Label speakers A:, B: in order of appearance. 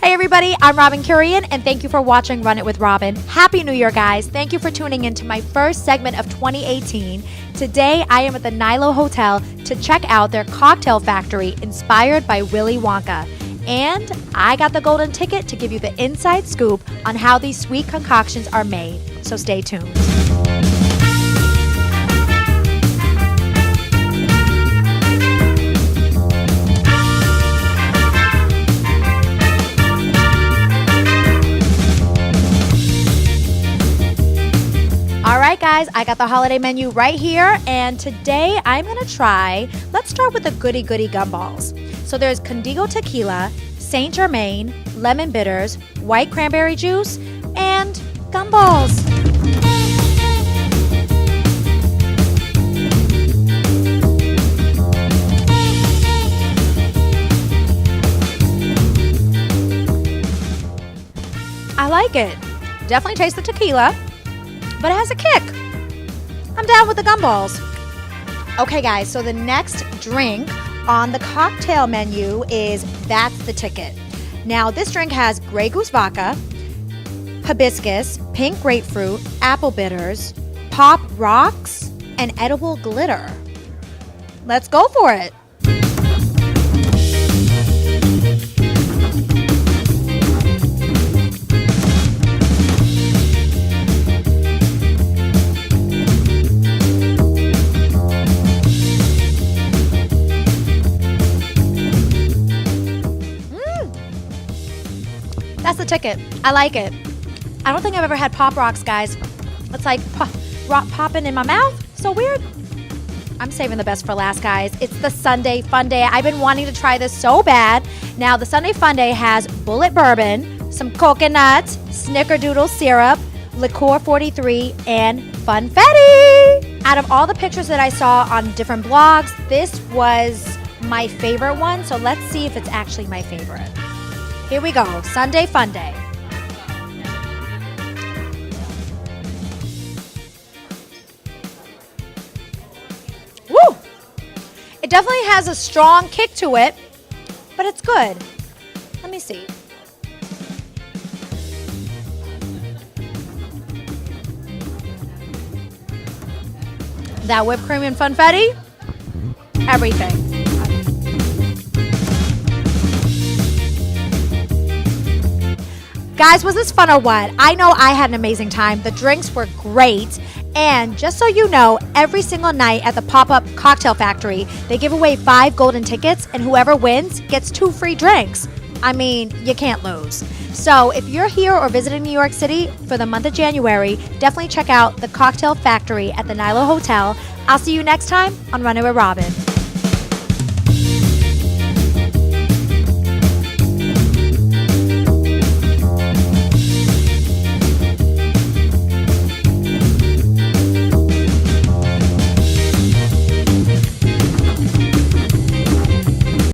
A: Hey everybody, I'm Robin Curian, and thank you for watching Run It with Robin. Happy New Year, guys. Thank you for tuning into my first segment of 2018. Today, I am at the Nylo Hotel to check out their cocktail factory inspired by Willy Wonka. And I got the golden ticket to give you the inside scoop on how these sweet concoctions are made. So stay tuned. Alright guys, I got the holiday menu right here, and today I'm going to try, let's start with the goody gumballs. So there's Condigo Tequila, Saint Germain, lemon bitters, white cranberry juice, and gumballs. I like it. Definitely taste the tequila, but it has a kick. I'm down with the gumballs. Okay guys, so the next drink on the cocktail menu is That's the Ticket. Now this drink has Grey Goose vodka, hibiscus, pink grapefruit, apple bitters, pop rocks, and edible glitter. Let's go for it. That's the ticket. I like it. I don't think I've ever had Pop Rocks, guys. It's like popping in my mouth. So weird. I'm saving the best for last, guys. It's the Sunday Fun Day. I've been wanting to try this so bad. Now, the Sunday Fun Day has Bullet Bourbon, some coconuts, Snickerdoodle syrup, Liqueur 43, and Funfetti. Out of all the pictures that I saw on different blogs, this was my favorite one. So let's see if it's actually my favorite. Here we go, Sunday Fun Day. Woo! It definitely has a strong kick to it, but it's good. Let me see. That whipped cream and Funfetti, everything. Guys, was this fun or what? I know I had an amazing time. The drinks were great. And just so you know, every single night at the pop-up cocktail factory, they give away 5 golden tickets, and whoever wins gets 2 free drinks. I mean, you can't lose. So if you're here or visiting New York City for the month of January, definitely check out the cocktail factory at the Nylo Hotel. I'll see you next time on Run It with Robin.